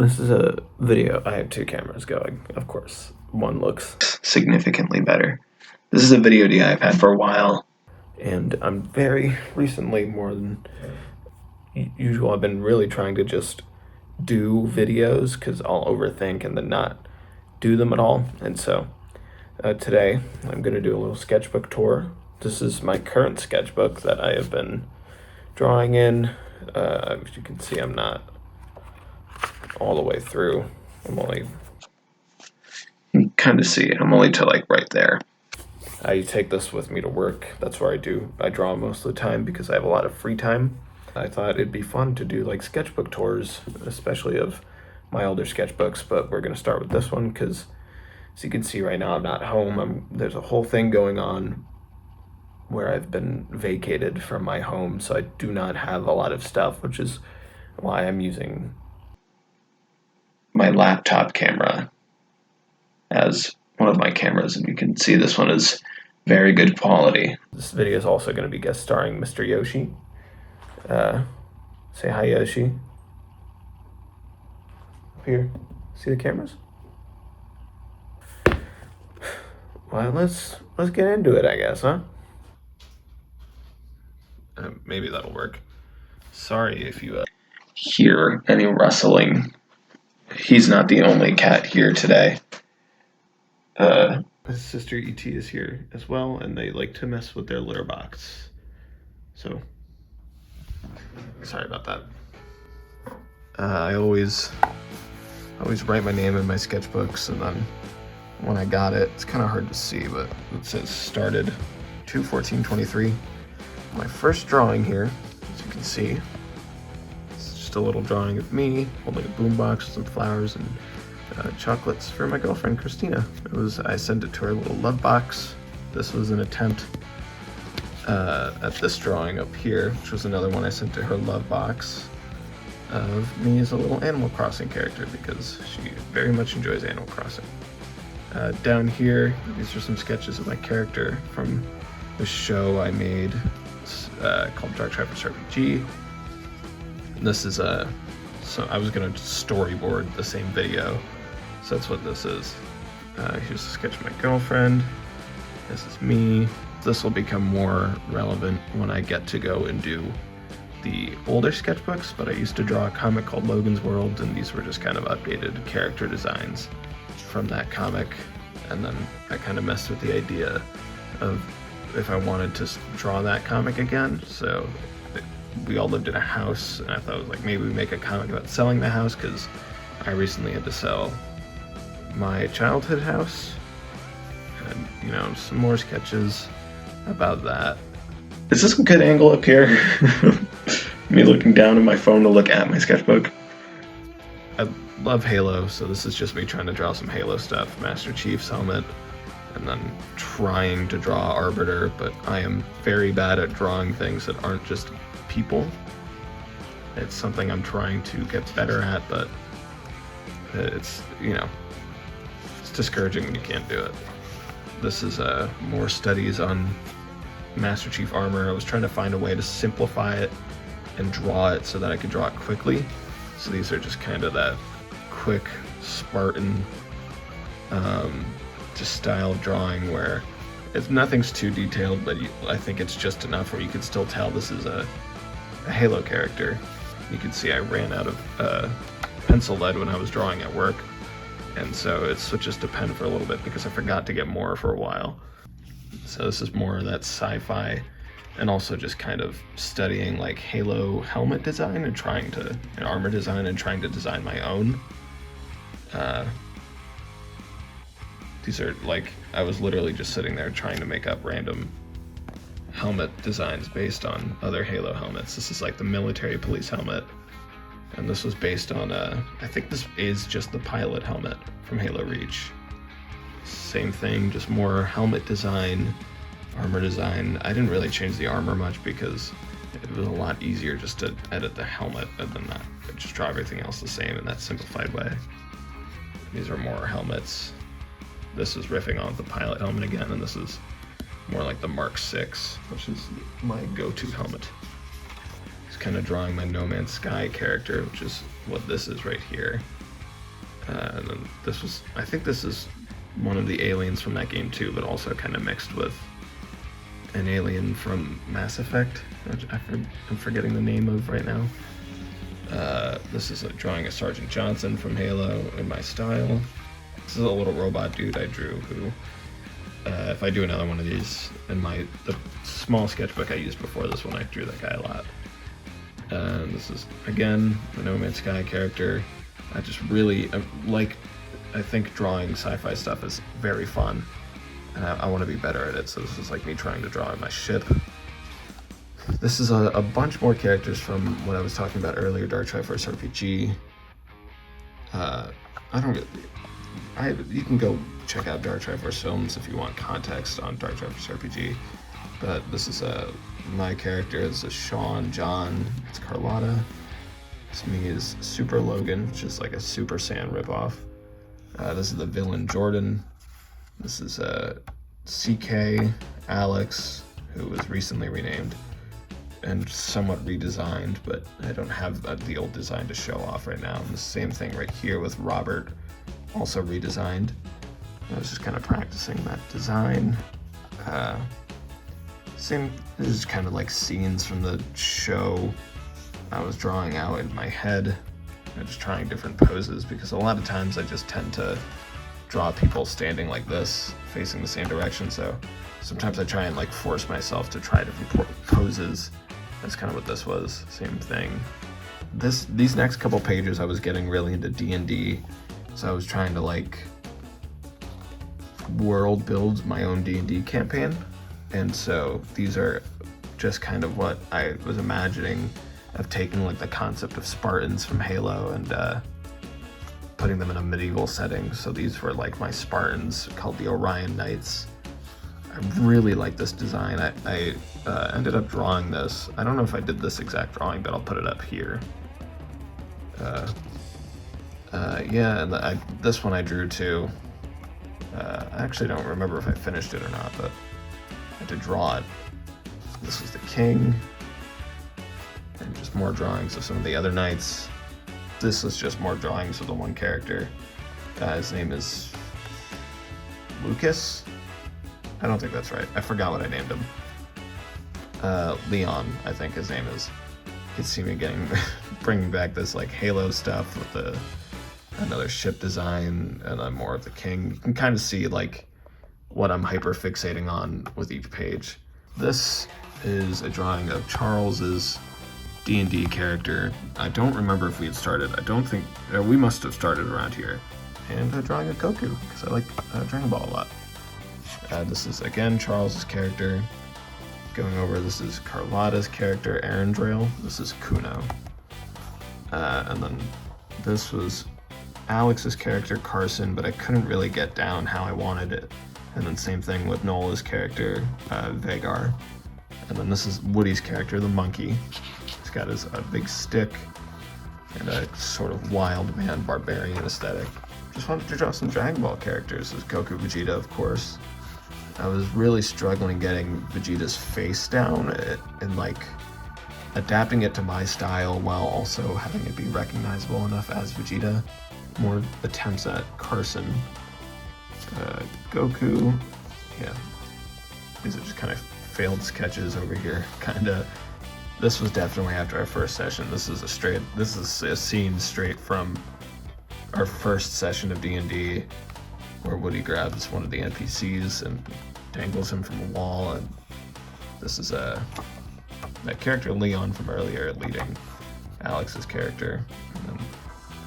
This is a video. I have two cameras going, of course. One looks significantly better. This is a video idea I've had for a while. And I'm very recently, more than usual, I've been really trying to just do videos because I'll overthink and then not do them at all. And so today I'm going to do a little sketchbook tour. This is my current sketchbook that I have been drawing in. As you can see, I'm not all the way through. I'm only... You can kind of see I'm only to like right there. I take this with me to work. That's where I draw most of the time because I have a lot of free time. I thought it'd be fun to do like sketchbook tours, especially of my older sketchbooks, but we're gonna start with this one because, as you can see right now, I'm not home. There's a whole thing going on where I've been vacated from my home, so I do not have a lot of stuff, which is why I'm using my laptop camera as one of my cameras, and you can see this one is very good quality. This video is also going to be guest starring Mr. Yoshi. Say hi, Yoshi. Up here. See the cameras? Well, let's get into it, I guess, huh? Maybe that'll work. Sorry if you hear any rustling. He's not the only cat here today. His sister E.T. is here as well, and they like to mess with their litter box. So, sorry about that. I always write my name in my sketchbooks, and then when I got it, it's kind of hard to see, but it says started 2/14/23. My first drawing here, as you can see, it's just a little drawing of me holding a boombox with some flowers and chocolates for my girlfriend Christina. I sent it to her little love box. This was an attempt at this drawing up here, which was another one I sent to her love box of me as a little Animal Crossing character because she very much enjoys Animal Crossing. Down here, these are some sketches of my character from the show I made called Dark Triforce RPG. And this is so I was gonna storyboard the same video, so that's what this is. Here's a sketch of my girlfriend. This is me. This will become more relevant when I get to go and do the older sketchbooks, but I used to draw a comic called Logan's World, and these were just kind of updated character designs from that comic. And then I kind of messed with the idea of if I wanted to draw that comic again. So we all lived in a house, and I thought it was like maybe we make a comic about selling the house because I recently had to sell my childhood house, and you know, some more sketches about that. Is this a good angle up here? Me looking down at my phone to look at my sketchbook. I love Halo, so this is just me trying to draw some Halo stuff. Master Chief's helmet, and then trying to draw Arbiter, but I am very bad at drawing things that aren't just people. It's something I'm trying to get better at, but it's, you know, it's discouraging when you can't do it. This is more studies on Master Chief armor. I was trying to find a way to simplify it and draw it so that I could draw it quickly. So these are just kind of that quick Spartan just style drawing where nothing's too detailed, but I think it's just enough where you can still tell this is a Halo character. You can see I ran out of pencil lead when I was drawing at work, and so it switches to pen for a little bit because I forgot to get more for a while. So this is more of that sci-fi, and also just kind of studying like Halo helmet design and armor design and trying to design my own. These are like, I was literally just sitting there trying to make up random helmet designs based on other Halo helmets. This is like the military police helmet, and this was based on I think this is just the pilot helmet from Halo Reach. Same thing, just more helmet design, armor design. I didn't really change the armor much because it was a lot easier just to edit the helmet and then not just draw everything else the same in that simplified way. These are more helmets. This is riffing on the pilot helmet again, and this is more like the Mark 6, which is my go-to helmet. It's kind of drawing my No Man's Sky character, which is what this is right here. And then I think this is one of the aliens from that game too, but also kind of mixed with an alien from Mass Effect, which I'm forgetting the name of right now. This is a drawing of Sergeant Johnson from Halo in my style. This is a little robot dude I drew who, if I do another one of these in the small sketchbook I used before this one, I drew that guy a lot. This is, again, the No Man's Sky character. I just really I think drawing sci-fi stuff is very fun, and I want to be better at it, so this is like me trying to draw my ship. This is a bunch more characters from what I was talking about earlier, Dark Triforce RPG. You can go check out Dark Triforce films if you want context on Dark Triforce RPG, but this is my character is Sean John, it's Carlotta. This me is Super Logan, which is like a Super Saiyan ripoff. This is the villain Jordan. This is CK Alex, who was recently renamed and somewhat redesigned, but I don't have the old design to show off right now. And the same thing right here with Robert, also redesigned. I was just kind of practicing that design. This is kind of like scenes from the show I was drawing out in my head. I'm just trying different poses because a lot of times I just tend to draw people standing like this, facing the same direction. So sometimes I try and like force myself to try different poses. That's kind of what this was, same thing. These next couple pages I was getting really into D&D, so I was trying to like world build my own D&D campaign. And so these are just kind of what I was imagining of taking like the concept of Spartans from Halo and putting them in a medieval setting. So these were like my Spartans called the Orion Knights. I really like this design. I ended up drawing this. I don't know if I did this exact drawing, but I'll put it up here. Yeah, and this one I drew too. I actually don't remember if I finished it or not, but I had to draw it. This was the king, and just more drawings of some of the other knights. This is just more drawings of the one character. His name is Lucas? I don't think that's right. I forgot what I named him. Leon, I think his name is. You can see me bringing back this like Halo stuff with another ship design and then more of the king. You can kind of see like what I'm hyper fixating on with each page. This is a drawing of Charles's D&D character. I don't remember if we had started. I don't think we must have started around here. And a drawing of Goku because I like Dragon Ball a lot. This is again Charles's character. Going over, this is Carlotta's character, Arendelle. This is Kuno. And then this was Alex's character, Carson, but I couldn't really get down how I wanted it. And then same thing with Nola's character, Vagar. And then this is Woody's character, the monkey. He's got a big stick and a sort of wild man barbarian aesthetic. Just wanted to draw some Dragon Ball characters. This is Goku Vegeta, of course. I was really struggling getting Vegeta's face down and like adapting it to my style while also having it be recognizable enough as Vegeta. More attempts at Carson. Goku, yeah. These are just kind of failed sketches over here. Kinda. This was definitely after our first session. This is a scene straight from our first session of D&D where Woody grabs one of the NPCs and dangles him from a wall, and this is that character Leon from earlier leading Alex's character. And then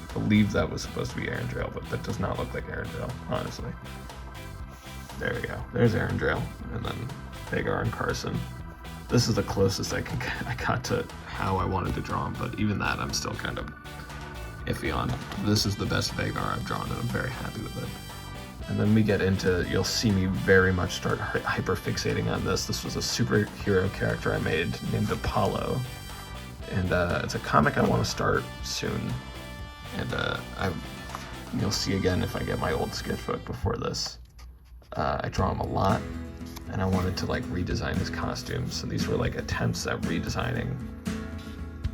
I believe that was supposed to be Arendelle, but that does not look like Arendelle, honestly. There we go. There's Arendelle, and then Vagar and Carson. This is the closest I got to how I wanted to draw him, but even that I'm still kind of iffy on. This is the best Vagar I've drawn, and I'm very happy with it. And then we get into, you'll see me very much start hyper-fixating on this. This was a superhero character I made named Apollo. And it's a comic I want to start soon. And you'll see again if I get my old sketchbook before this. I draw him a lot, and I wanted to like redesign his costumes. So these were like attempts at redesigning.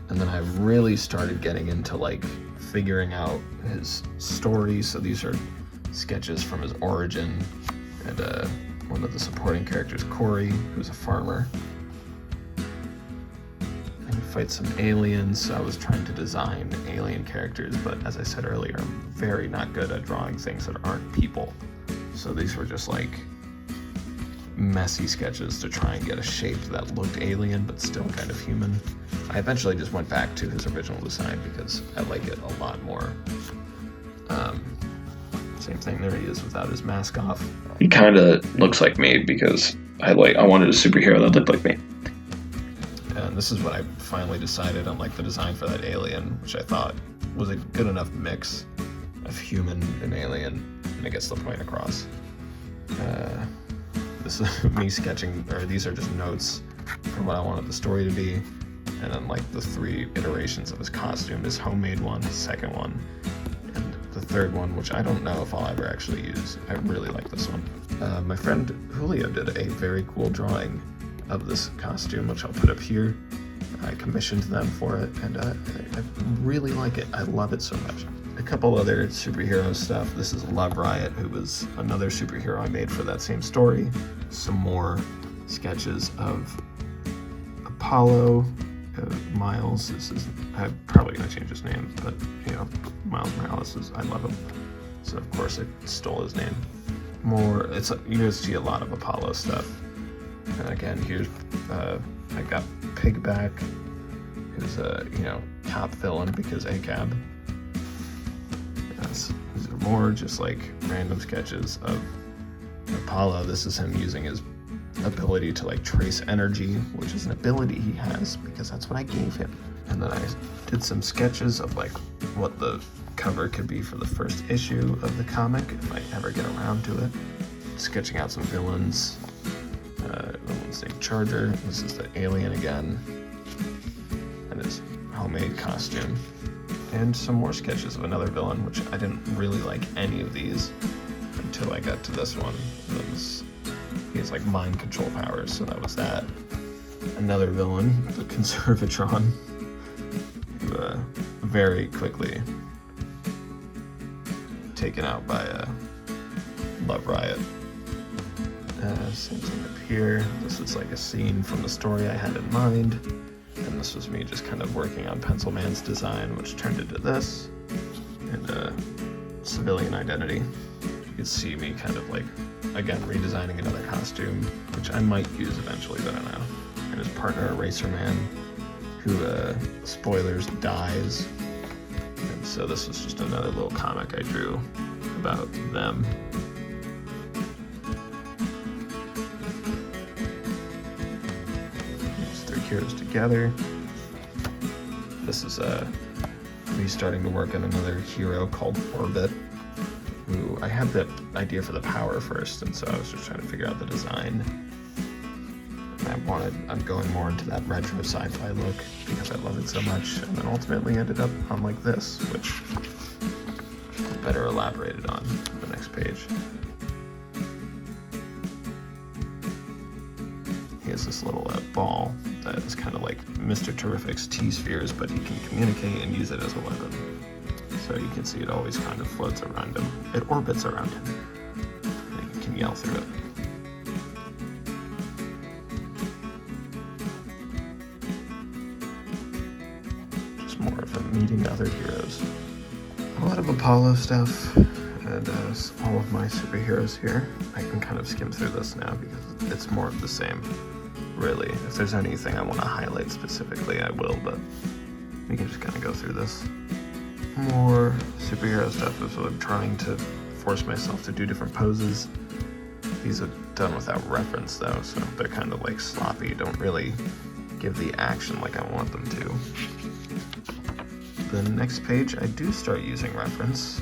And then I really started getting into like figuring out his story. So these are sketches from his origin, and one of the supporting characters, Corey, who's a farmer. And he fights some aliens. So I was trying to design alien characters, but as I said earlier, I'm very not good at drawing things that aren't people. So these were just like messy sketches to try and get a shape that looked alien but still kind of human. I eventually just went back to his original design because I like it a lot more. Same thing, there he is without his mask off. He kind of looks like me because I wanted a superhero that looked like me. And this is what I finally decided on, like the design for that alien, which I thought was a good enough mix of human and alien, and it gets the point across. This is me sketching, or these are just notes for what I wanted the story to be, and then like the 3 iterations of his costume, his homemade one, his second one, and the third one, which I don't know if I'll ever actually use. I really like this one. My friend Julio did a very cool drawing of this costume, which I'll put up here. I commissioned them for it, and I really like it. I love it so much. A couple other superhero stuff. This is Love Riot, who was another superhero I made for that same story. Some more sketches of Apollo, Miles. I'm probably gonna change his name, but you know, Miles Morales I love him. So of course I stole his name. You guys see a lot of Apollo stuff. And again, here's, I got Pigback, who's a, top villain because ACAB. These are more just like random sketches of Apollo. This is him using his ability to like trace energy, which is an ability he has because that's what I gave him. And then I did some sketches of like what the cover could be for the first issue of the comic, if I ever get around to it. Sketching out some villains. One's named Charger. This is the alien again. And his homemade costume. And some more sketches of another villain, which I didn't really like any of these until I got to this one. He has like mind control powers, so that was that. Another villain, the Conservatron, who very quickly taken out by Love Riot. Same thing up here. This is like a scene from the story I had in mind. And this was me just kind of working on Pencil Man's design, which turned into this. And civilian identity. You can see me kind of like, again, redesigning another costume, which I might use eventually, but I don't know. And his partner, Eraser Man, who, spoilers, dies. And so this was just another little comic I drew about them. Heroes together. This is me starting to work on another hero called Orbit, who I had the idea for the power first, and so I was just trying to figure out the design. And I'm going more into that retro sci-fi look because I love it so much, and then ultimately ended up on like this, which I'll better elaborated on the next page. He has this little ball that is kind of like Mr. Terrific's T-spheres, but he can communicate and use it as a weapon. So you can see it always kind of floats around him. It orbits around him. And he can yell through it. Just more of him meeting other heroes. A lot of Apollo stuff, and all of my superheroes here. I can kind of skim through this now because it's more of the same. Really, if there's anything I want to highlight specifically, I will, but we can just kind of go through this. More superhero stuff is what I'm trying to force myself to do different poses. These are done without reference though, so they're kind of like sloppy, don't really give the action like I want them to. The next page, I do start using reference,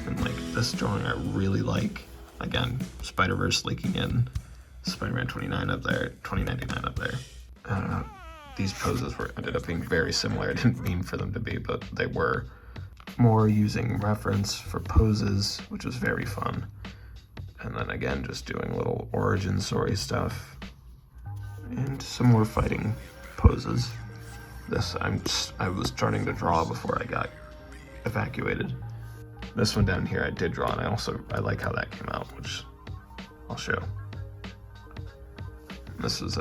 and like this drawing I really like. Again, Spider-Verse leaking in. Spider-Man 2099 up there. These poses ended up being very similar. I didn't mean for them to be, but they were. More using reference for poses, which was very fun. And then again, just doing little origin story stuff. And some more fighting poses. This I was starting to draw before I got evacuated. This one down here I did draw, and I like how that came out, which I'll show. This is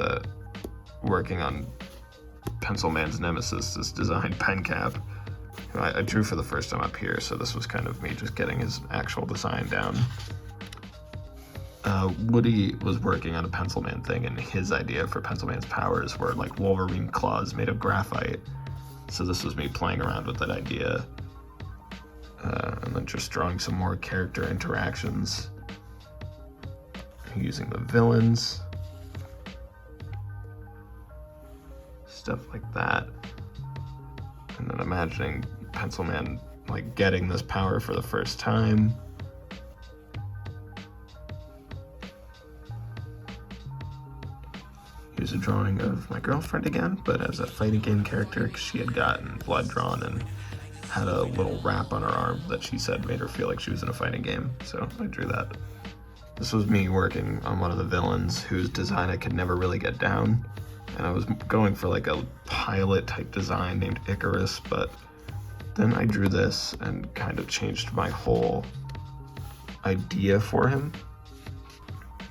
working on Pencil Man's nemesis, this designed pen cap. I drew for the first time up here, so this was kind of me just getting his actual design down. Woody was working on a Pencil Man thing, and his idea for Pencil Man's powers were like Wolverine claws made of graphite. So this was me playing around with that idea. And then just drawing some more character interactions. Using the villains. Stuff like that. And then imagining Pencil Man like getting this power for the first time. Here's a drawing of my girlfriend again, but as a fighting game character, because she had gotten blood drawn and had a little wrap on her arm that she said made her feel like she was in a fighting game, so I drew that. This was me working on one of the villains whose design I could never really get down, and I was going for like a pilot type design named Icarus, but then I drew this and kind of changed my whole idea for him.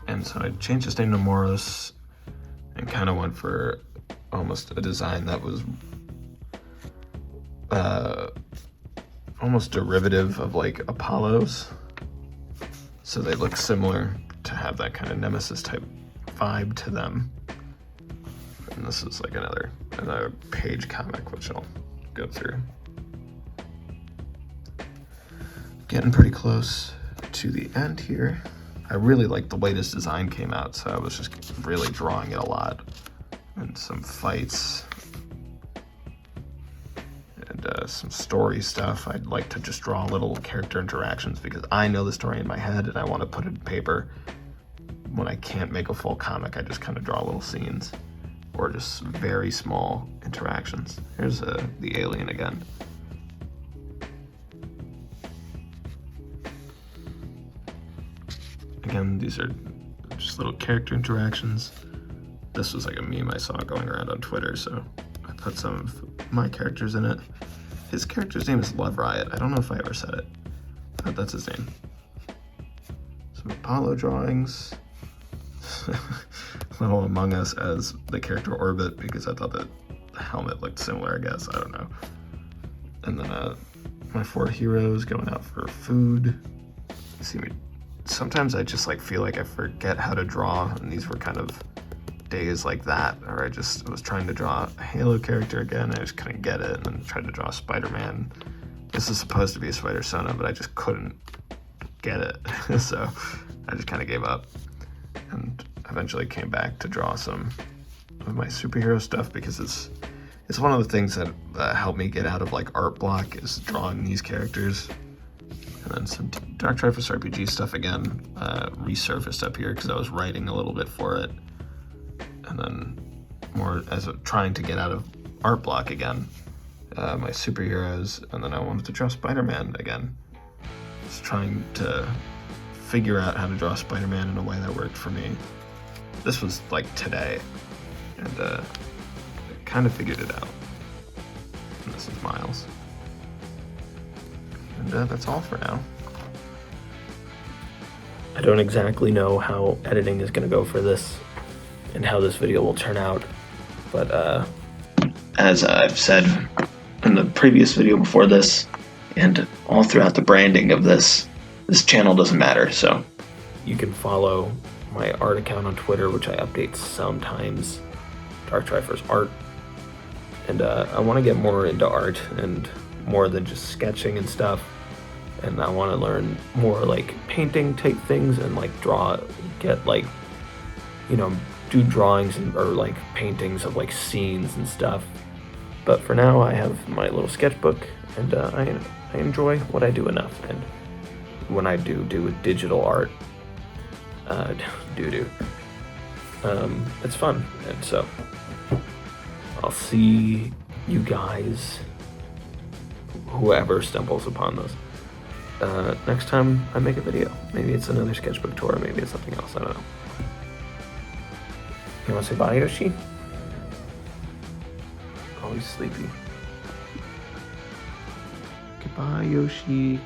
And so I changed his name to Moros and kind of went for almost a design that was almost derivative of like Apollo's. So they look similar to have that kind of nemesis type vibe to them. And this is like another page comic, which I'll go through. Getting pretty close to the end here. I really like the way this design came out, so I was just really drawing it a lot. And some fights. And some story stuff. I'd like to just draw little character interactions because I know the story in my head and I want to put it in paper. When I can't make a full comic, I just kind of draw little scenes. Or just very small interactions. Here's the alien again. Again, these are just little character interactions. This was like a meme I saw going around on Twitter, so I put some of my characters in it. His character's name is Love Riot. I don't know if I ever said it, but that's his name. Some Apollo drawings. Little Among Us as the character Orbit because I thought that the helmet looked similar, I guess. I don't know. And then my 4 heroes going out for food. See me. Sometimes I just like feel like I forget how to draw, and these were kind of days like that, or I was trying to draw a Halo character again, I just couldn't get it, and then tried to draw Spider-Man. This is supposed to be a Spider-Sona, but I just couldn't get it, so I just kind of gave up, and eventually came back to draw some of my superhero stuff because it's one of the things that helped me get out of like art block is drawing these characters. And then some Dark Triforce RPG stuff again, resurfaced up here because I was writing a little bit for it. And then more as trying to get out of art block again, my superheroes, and then I wanted to draw Spider-Man again. Just trying to figure out how to draw Spider-Man in a way that worked for me. This was like today, and I kind of figured it out. And this is Miles. And that's all for now. I don't exactly know how editing is going to go for this and how this video will turn out, but as I've said in the previous video before this, and all throughout the branding of this channel doesn't matter, so. You can follow my art account on Twitter, which I update sometimes, Dark Triforce Art. And I want to get more into art and more than just sketching and stuff. And I want to learn more like painting type things and like get like, you know, do drawings or like paintings of like scenes and stuff. But for now I have my little sketchbook, and I enjoy what I do enough. And when I do digital art, it's fun. And so I'll see you guys, whoever stumbles upon this, next time I make a video. Maybe it's another sketchbook tour, maybe it's something else, I don't know. You wanna say bye, Yoshi? Always sleepy. Goodbye. Bye, Yoshi.